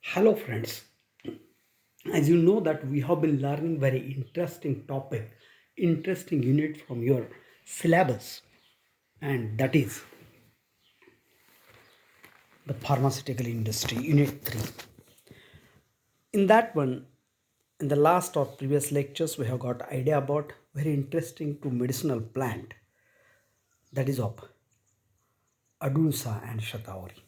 Hello friends, as you know that we have been learning very interesting topic, interesting unit from your syllabus, and that is the pharmaceutical industry, unit 3. In that one, in the last or previous lectures, we have got idea about very interesting to medicinal plant, that is of Adusa and Shatavari.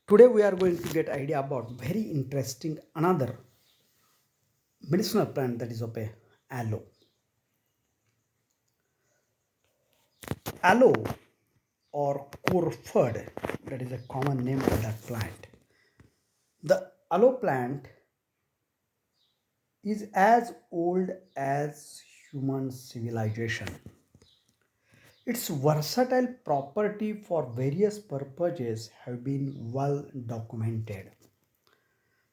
Today we are going to get idea about very interesting another medicinal plant, that is of a aloe. Aloe or corford, that is a common name for that plant. The aloe plant is as old as human civilization. Its versatile property for various purposes have been well documented.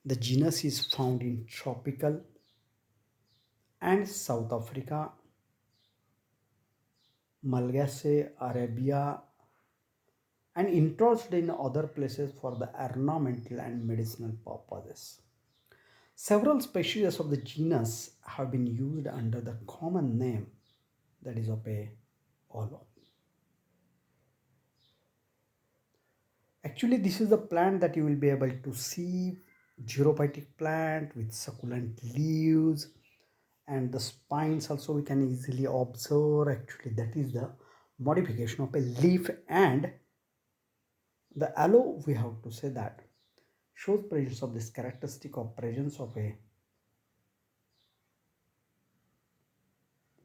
The genus is found in tropical and South Africa, Malagasy, Arabia, and introduced in other places for the ornamental and medicinal purposes. Several species of the genus have been used under the common name, that is of a aloe. Actually, this is the plant that you will be able to see, gerophytic plant with succulent leaves, and the spines also we can easily observe. Actually, that is the modification of a leaf, and the aloe, we have to say that, shows presence of this characteristic of presence of a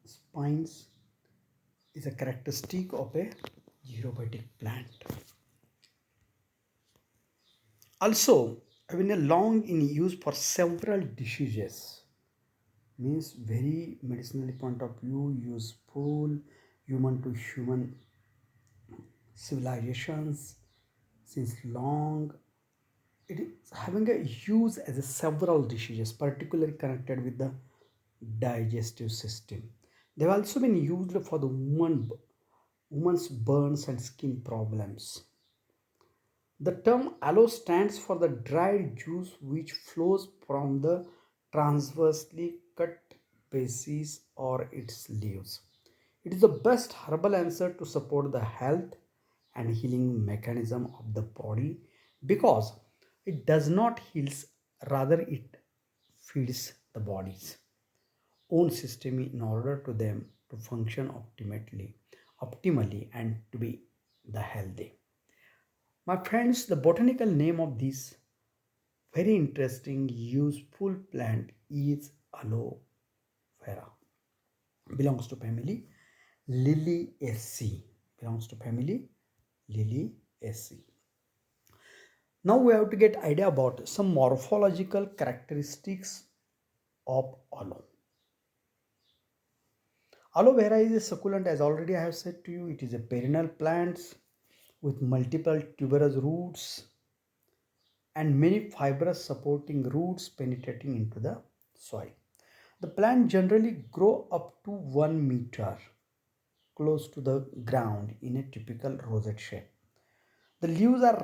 spines is a characteristic of a gerophytic plant. Also, having a long in use for several diseases, means very medicinally point of view, useful human to human civilizations since long. It is having a use as a several diseases, particularly connected with the digestive system. They've also been used for the woman's burns and skin problems. The term aloe stands for the dried juice which flows from the transversely cut bases or its leaves. It is the best herbal answer to support the health and healing mechanism of the body because it does not heal, rather it feeds the body's own system in order to them to function optimally and to be the healthy. My friends, the botanical name of this very interesting, useful plant is aloe vera. Belongs to family Liliaceae. Belongs to family Liliaceae. Now we have to get idea about some morphological characteristics of aloe. Aloe vera is a succulent, as already I have said to you. It is a perennial plant with multiple tuberous roots and many fibrous supporting roots penetrating into the soil. The plant generally grow up to 1 meter close to the ground in a typical rosette shape. The leaves are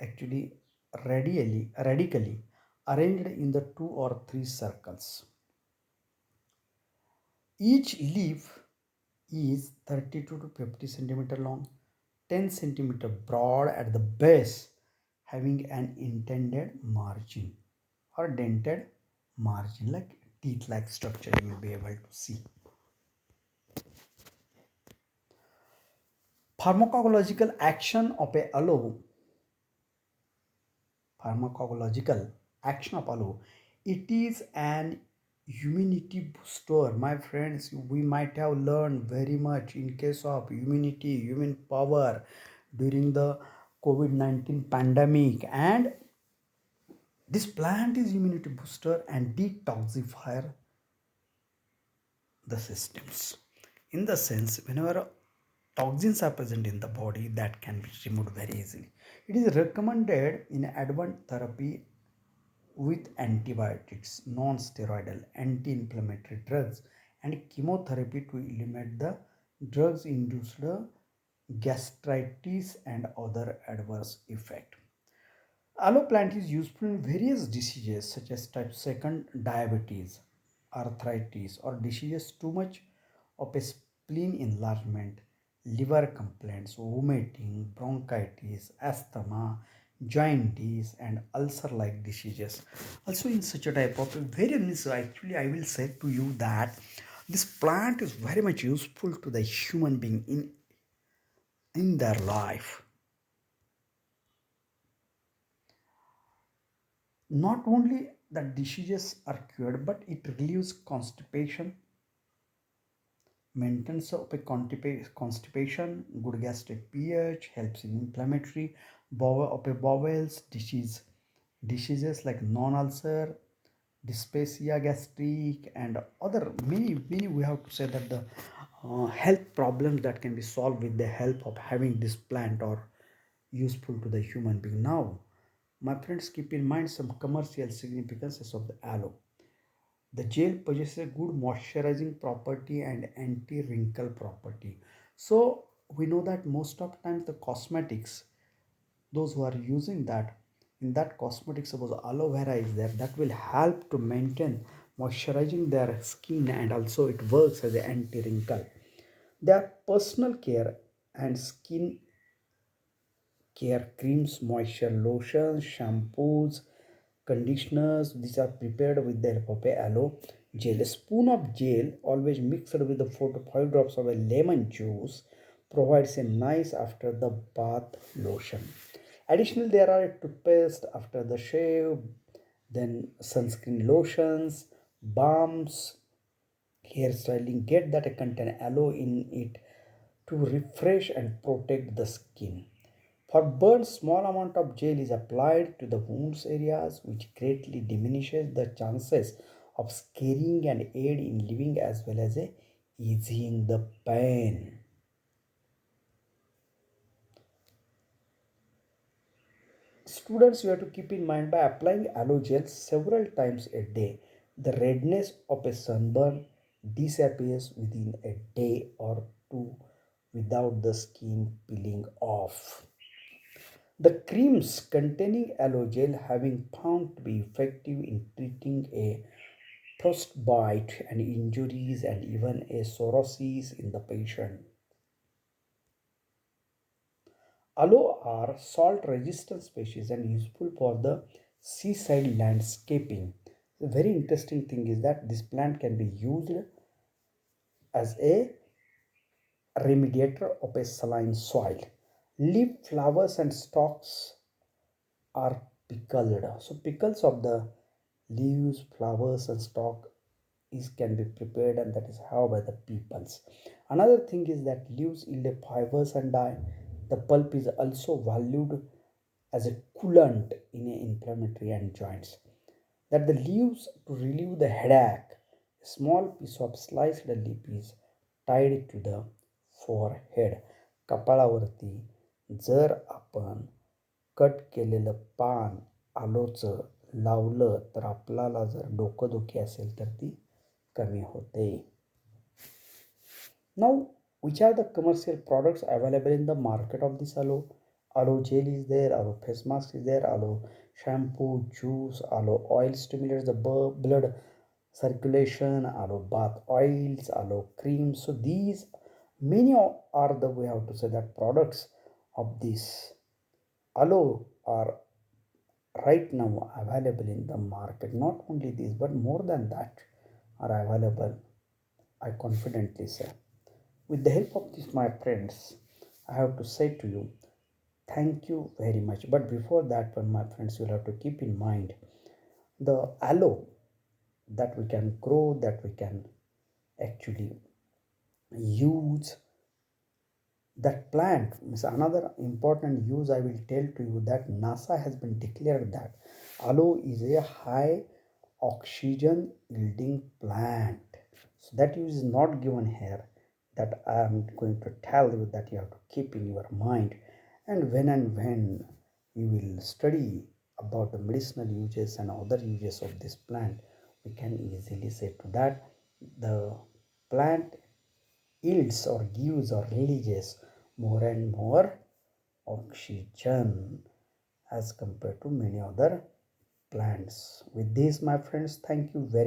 actually radically arranged in the 2 or 3 circles. Each leaf is 32 to 50 centimeter long, 10 centimeter broad at the base, having an intended margin or dented margin like teeth like structure you will be able to see. Pharmacological action of a aloe. Pharmacological action of aloe. It is an immunity booster. My friends, we might have learned very much in case of immunity, human power during the COVID-19 pandemic, and this plant is immunity booster and detoxifier the systems. In the sense, whenever toxins are present in the body, that can be removed very easily. It is recommended in advanced therapy with antibiotics, non-steroidal, anti-inflammatory drugs, and chemotherapy to eliminate the drugs-induced gastritis and other adverse effects. Aloe plant is useful in various diseases such as type 2 diabetes, arthritis, or diseases too much of a spleen enlargement, liver complaints, vomiting, bronchitis, asthma, jaundice, and ulcer-like diseases. Also, in such a type of very means, actually, I will say to you that this plant is very much useful to the human being in their life. Not only the diseases are cured, but it relieves constipation, maintenance of a constipation, good gastric pH, helps in inflammatory bowel of a bowels diseases like non-ulcer, dyspepsia gastric, and other many we have to say that the health problems that can be solved with the help of having this plant or useful to the human being. Now, my friends, keep in mind some commercial significances of the aloe. The gel possesses a good moisturizing property and anti-wrinkle property. So we know that most of times the cosmetics, those who are using that, in that cosmetic, suppose aloe vera is there, that will help to maintain moisturizing their skin, and also it works as an anti-wrinkle. Their personal care and skin care creams, moisture lotions, shampoos, conditioners. These are prepared with the help of a aloe gel. A spoon of gel, always mixed with the 4 to 5 drops of a lemon juice, provides a nice after the bath lotion. Additionally, there are a toothpaste after the shave, then sunscreen lotions, balms, hairstyling get that contain aloe in it to refresh and protect the skin. For burns, small amount of gel is applied to the wounds areas, which greatly diminishes the chances of scarring and aid in living as well as easing the pain. Students, you have to keep in mind by applying aloe gel several times a day, the redness of a sunburn disappears within a day or two without the skin peeling off. The creams containing aloe gel having found to be effective in treating a frostbite and injuries and even a psoriasis in the patient. Aloe are salt resistant species and useful for the seaside landscaping. The very interesting thing is that this plant can be used as a remediator of a saline soil. Leaf, flowers, and stalks are pickled. So pickles of the leaves, flowers, and stalk is can be prepared, and that is how by the peoples. Another thing is that leaves yield fibers and dye. The pulp is also valued as a coolant in a inflammatory and joints. That the leaves to relieve the headache. A small piece of sliced leaf is tied to the forehead. कपाळावरती जर आपण cut केलेलं पान आलोचं लावलं तर आपल्याला जर डोकंदुखी असेल तर ती कमी होते. Now, which are the commercial products available in the market of this aloe? Aloe gel is there, aloe face mask is there, aloe shampoo, juice, aloe oil stimulates the blood circulation, aloe bath oils, aloe creams. So these many are the, we have to say that, products of this aloe are right now available in the market. Not only these, but more than that are available, I confidently say. With the help of this, my friends, I have to say to you, thank you very much. But before that one, my friends, you'll have to keep in mind the aloe that we can grow, that we can actually use. That plant is another important use. I will tell to you that NASA has been declared that aloe is a high oxygen yielding plant. So that use is not given here, that I am going to tell you, that you have to keep in your mind. And when you will study about the medicinal uses and other uses of this plant, we can easily say to that the plant yields or gives or releases more and more oxygen, as compared to many other plants. With this, my friends, thank you very